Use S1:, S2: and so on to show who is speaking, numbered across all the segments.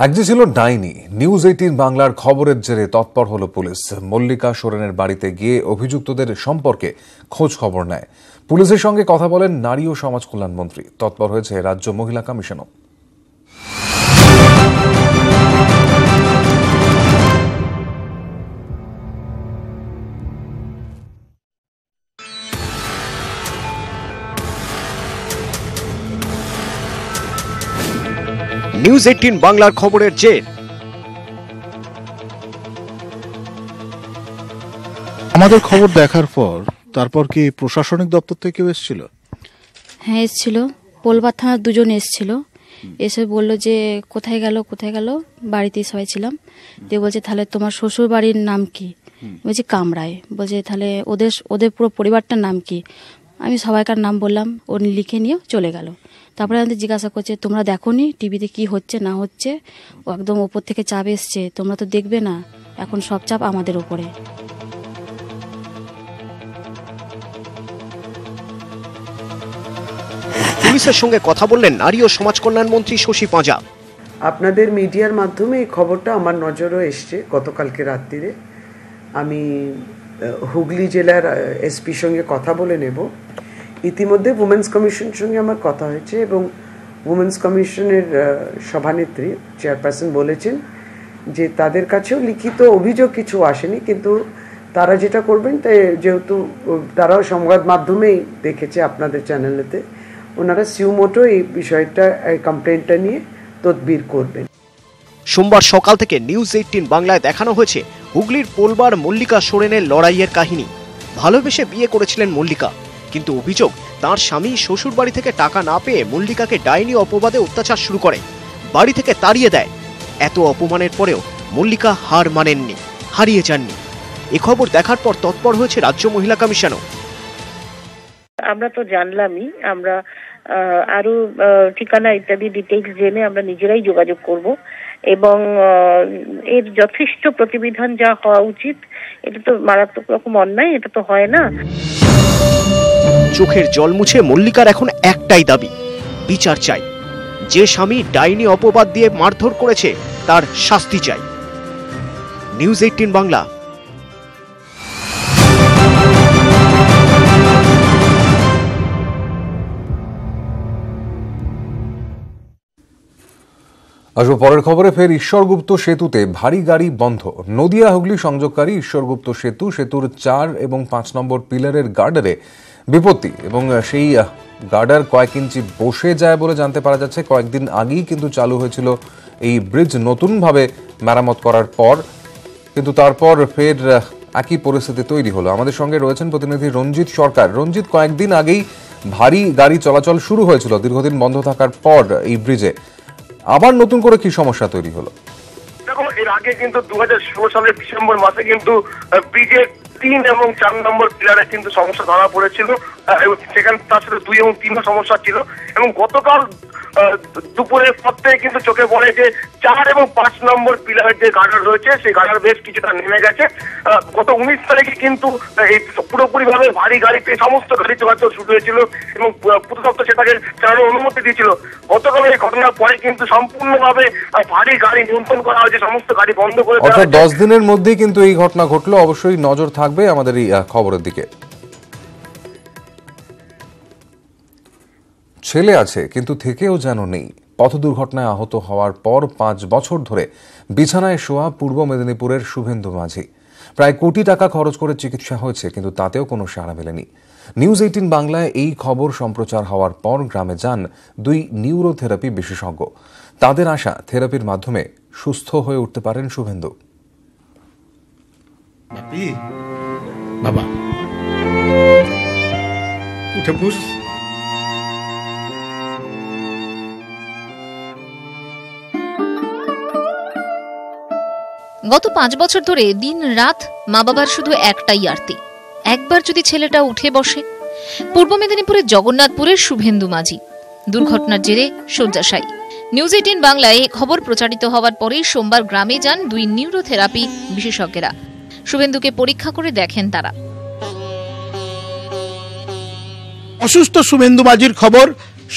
S1: এক যে ছিল ডাইনি। নিউজ 18 বাংলার খবরের জেরে তৎপর হলো পুলিশ। মল্লিকা সোরেনের বাড়িতে গিয়ে অভিযুক্তদের সম্পর্কে খোঁজ খবর নেয়। পুলিশের সঙ্গে কথা বলেন নারী ও সমাজ কল্যাণ মন্ত্রী। তৎপর হয়েছে রাজ্য মহিলা কমিশনও।
S2: নিউজ 18 বাংলার খবরের জের।
S3: আমাদের খবর দেখার পর তারপর কি প্রশাসনিক দপ্তর থেকে এসেছিল?
S4: হ্যাঁ এসেছিল, পোলবার থানার দুজন এসেছিল। এসে বললো যে কোথায় গেল, বাড়িতেই সবাই ছিলাম। দিয়ে বলছে তাহলে তোমার শ্বশুর বাড়ির নাম কি? বলছি কামরায়। বলছে তাহলে ওদের পুরো পরিবারটার নাম কি? আমি সবাইকার নাম বললাম, ও লিখে নিয়ে চলে গেল। তারপরে আমাদের জিজ্ঞাসা করছে তোমরা দেখোনি টিভিতে কি হচ্ছে না হচ্ছে? ও একদম ওপর থেকে চাপ এসছে, তোমরা তো দেখবে না, এখন সব চাপ আমাদের ওপরে।
S2: পুলিশের সঙ্গে কথা বললেন নারী ও সমাজ কল্যাণ মন্ত্রী শশী পাঁজা।
S5: আপনাদের মিডিয়ার মাধ্যমে এই খবরটা আমার নজরও এসছে গতকালকে রাত্রিরে। আমি হুগলি জেলার এসপির সঙ্গে কথা বলে নেব। ইতিমধ্যে উমেন্স কমিশনের সঙ্গে আমার কথা হয়েছে এবং উমেন্স কমিশনের সভানেত্রী চেয়ারপারসন বলেছেন যে তাদের কাছেও লিখিত অভিযোগ কিছু আসেনি, কিন্তু তারা যেটা করবেন তাই, যেহেতু তারাও সংবাদ মাধ্যমেই দেখেছে আপনাদের চ্যানেলেতে, ওনারা সিউমোটো এই বিষয়টা কমপ্লেনটা নিয়ে তদবির করবেন।
S2: সোমবার সকাল থেকে নিউজ 18 বাংলায় দেখানো হয়েছে হুগলির পোলবার মল্লিকা সোরেনের লড়াইয়ের কাহিনী। ভালোবেসে বিয়ে করেছিলেন মল্লিকা, কিন্তু অভিযোগ তার স্বামী শ্বশুর বাড়ি থেকে টাকা না পেয়ে মল্লিকাকে ডাইনি অপবাদে অত্যাচার শুরু করে, বাড়ি থেকে তাড়িয়ে দেয়। এত অপমানের পরেও মল্লিকা হার মানেননি, হারিয়ে যাননি। এ খবর দেখার পর তৎপর হয়েছে রাজ্য মহিলা কমিশনও।
S6: আমরা তো জানলামই, আমরা আরো ঠিকানা ইত্যাদি ডিটেইলস জেনে আমরা নিজেরাই যোগাযোগ করব এবং এর যথেষ্ট প্রতিবিধান যা হওয়া উচিত। এটা তো মারাত্মক রকম অন্যায়, এটা তো হয় না।
S2: চোখের জল মুছে মল্লিকার এখন একটাই দাবি, বিচার চাই। যে স্বামী ডাইনি অপবাদ দিয়ে মারধর করেছে তার শাস্তি চাই। নিউজ 18 বাংলা।
S1: আসবো পরের খবরে। ফের ঈশ্বরগুপ্ত সেতুতে ভারী গাড়ি বন্ধ। নদিয়া হুগলি সংযোগকারী ঈশ্বরগুপ্ত সেতুর 4 এবং 5 নম্বর পিলারের গার্ডারে বিপত্তি এবং সেই গার্ডার কয়েক ইঞ্চি বসে যায় বলে জানতে পারা যাচ্ছে। কয়েকদিন আগেই কিন্তু চালু হয়েছিল এই ব্রিজ নতুনভাবে মেরামত করার পর, কিন্তু তারপর ফের একই পরিস্থিতি তৈরি হলো। আমাদের সঙ্গে রয়েছেন প্রতিনিধি রঞ্জিত সরকার। রঞ্জিত, কয়েকদিন আগেই ভারী গাড়ি চলাচল শুরু হয়েছিল দীর্ঘদিন বন্ধ থাকার পর এই ব্রিজে, আবার নতুন করে কি সমস্যা তৈরি হলো?
S7: দেখো, এর আগে কিন্তু 2016 সালের ডিসেম্বর মাসে কিন্তু ব্রিজের 3 এবং 4 নম্বর পিলারে কিন্তু সমস্যা ধরা পড়েছিল। সেখানে তার সাথে 2 এবং 3 সমস্যা ছিল এবং গতকাল দুপুরের পর থেকে কিন্তু চোখে পড়ে যে 4 এবং 5 নম্বর পিলারের যে গার্ডার রয়েছে সেই গার্ডার বেশ কিছুটা নেমে গেছে। গত 19 তারিখে কিন্তু এই পুরোপুরি ভাবে ভারী গাড়িতে সমস্ত গাড়ি চলাচল শুরু হয়েছিল এবং পূর্ত দপ্তর সেটাকে চালানোর অনুমতি দিয়েছিল। গতকাল এই ঘটনার পরে কিন্তু সম্পূর্ণভাবে ভারী গাড়ি নিয়ন্ত্রণ করা হয়েছে, সমস্ত গাড়ি বন্ধ করে দেওয়া হয়েছে।
S1: 10 দিনের মধ্যেই কিন্তু এই ঘটনা ঘটলো। অবশ্যই নজর থাকবে আমাদের এই খবরের দিকে। ছেলে আছে কিন্তু থেকেও যেন নেই। পথ দুর্ঘটনায় আহত হওয়ার পর 5 বছর ধরে বিছানায় শোয়া পূর্ব মেদিনীপুরের শুভেন্দু মাঝি। প্রায় কোটি টাকা খরচ করে চিকিৎসা হয়েছে, কিন্তু তাতেও কোনো সাড়া মেলেনি। নিউজ 18 বাংলায় এই খবর সম্প্রচার হওয়ার পর গ্রামে যান 2 নিউরোথেরাপি বিশেষজ্ঞ। তাদের আশা থেরাপির মাধ্যমে সুস্থ হয়ে উঠতে পারেন শুভেন্দু।
S3: বাবা উঠে বস।
S8: গত 5 বছর ধরে দিন রাত মা বাবার শুধু একটাই আরতি, একবার যদি ছেলেটা উঠে বসে। পূর্ব মেদিনীপুরের জগন্নাথপুরের শুভেন্দু মাঝি দুর্ঘটনার জেরে শয্যাশায়ী। নিউজ 18 বাংলায় খবর প্রচারিত হওয়ার পরেই সোমবার গ্রামে যান 2 নিউরোথেরাপি বিশেষজ্ঞরা। শুভেন্দুকে পরীক্ষা করে দেখেন তারা।
S9: অসুস্থ শুভেন্দু মাঝির খবর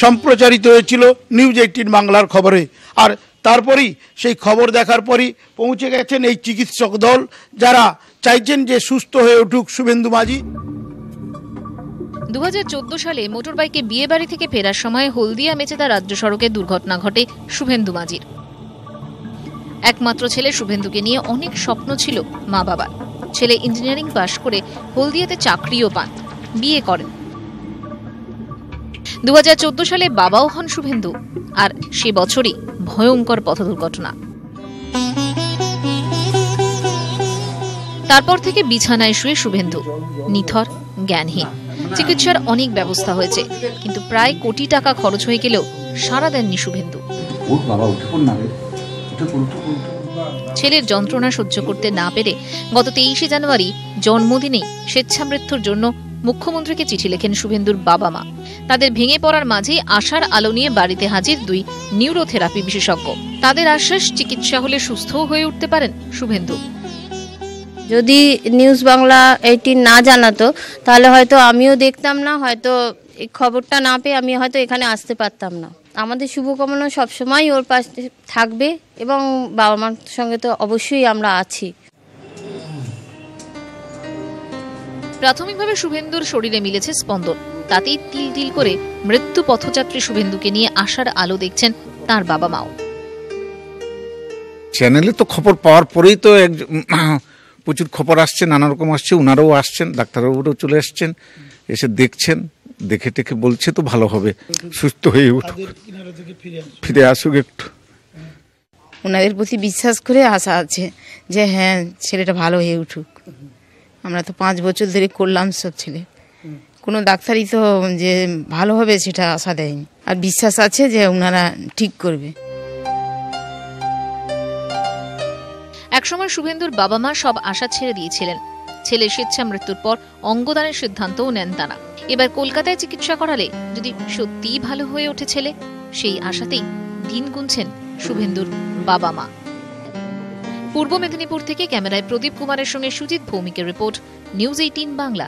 S9: সম্প্রচারিত হয়েছিল নিউজ 18 বাংলার খবরে, আর তারপরেই সেই খবর দেখার পরই পৌঁছে গেছেন এই চিকিৎসক দল, যারা চাইছেন যে সুস্থ হয়ে উঠুক শুভেন্দু মাঝি।
S8: 2014 সালে মোটরবাইকে বিয়ে বাড়ি থেকে ফেরার সময় হলদিয়া মেচেদা রাজ্য সড়কে দুর্ঘটনা ঘটে শুভেন্দু মাঝির। একমাত্র ছেলে শুভেন্দুকে নিয়ে অনেক স্বপ্ন ছিল মা বাবার। ছেলে ইঞ্জিনিয়ারিং পাশ করে হলদিয়াতে চাকরিও পান, বিয়ে করেন। 2014 সালে বাবাও হন শুভেন্দু, আর সে বছরই ভয়ঙ্কর পথ দুর্ঘটনা। তারপর থেকে বিছানায় শুয়ে শুভেন্দু, নিথর, জ্ঞানহীন। চিকিৎসার অনেক ব্যবস্থা হয়েছে, কিন্তু প্রায় কোটি টাকা খরচ হয়ে গেলেও সাড়া দেননি শুভেন্দু। ছেলের যন্ত্রণা সহ্য করতে না পেরে গত 23 জানুয়ারি জন্মদিনেই স্বেচ্ছামৃত্যুর জন্য মুখ্যমন্ত্রীকে চিঠি লেখেন শুভেন্দুর বাবা মা। তাদের ভেঙে পড়ার মাঝেই আশার আলো নিয়ে বাড়িতে হাজির 2 নিউরোথেরাপি বিশেষজ্ঞ। তাদের আশ্বাস, চিকিৎসা হলে সুস্থও হয়ে উঠতে পারেন শুভেন্দু।
S4: যদি নিউজ বাংলা 18 না জানাতো তাহলে হয়তো আমিও দেখতাম না, হয়তো এই খবরটা না পেয়ে আমি হয়তো এখানে আসতে পারতাম না। আমাদের শুভকামনা সবসময় ওর পাশে থাকবে এবং বাবা মার সঙ্গে তো অবশ্যই আমরা আছি।
S8: প্রাথমিকভাবে শুভেন্দুর শরীরে মিলেছে স্পন্দন, তাতেই তিল তিল করে মৃত্যু পথযাত্রী শুভেন্দুকে নিয়ে আশার আলো দেখছেন তার বাবা মাও।
S10: চ্যানেলে তো খবর পাওয়ার পরেই তো প্রচুর খবর আসছে, নানা রকম আসছে, ওনারাও আসছেন, ডাক্তারবাবুরাও চলে আসছেন, এসে দেখছেন, দেখে টেকে বলছে তো ভালো হবে, সুস্থ হয়ে উঠুক, ফিরে আসুক একটু।
S11: ওনাদের প্রতি বিশ্বাস করে আশা আছে যে হ্যাঁ ছেলেটা ভালো হয়ে উঠুক। আমরা তো 5 বছর ধরে করলাম সব ছেলে, কোনো ডাক্তারই তো যে ভালো হবে সেটা আশা দেয়নি, আর বিশ্বাস আছে যে ওনারা ঠিক করবে।
S8: একসময় শুভেন্দুর বাবা মা সব আশা ছেড়ে দিয়েছিলেন। ছেলের স্বেচ্ছা মৃত্যুর পর অঙ্গদানের সিদ্ধান্তও নেন তারা। এবার কলকাতায় চিকিৎসা করালে যদি সত্যিই ভালো হয়ে ওঠে ছেলে, সেই আশাতেই দিন গুনছেন শুভেন্দুর বাবা মা। পূর্ব মেদিনীপুর থেকে ক্যামেরায় প্রদীপ কুমারের সঙ্গে সুজিত ভৌমিকের রিপোর্ট, নিউজ 18 বাংলা।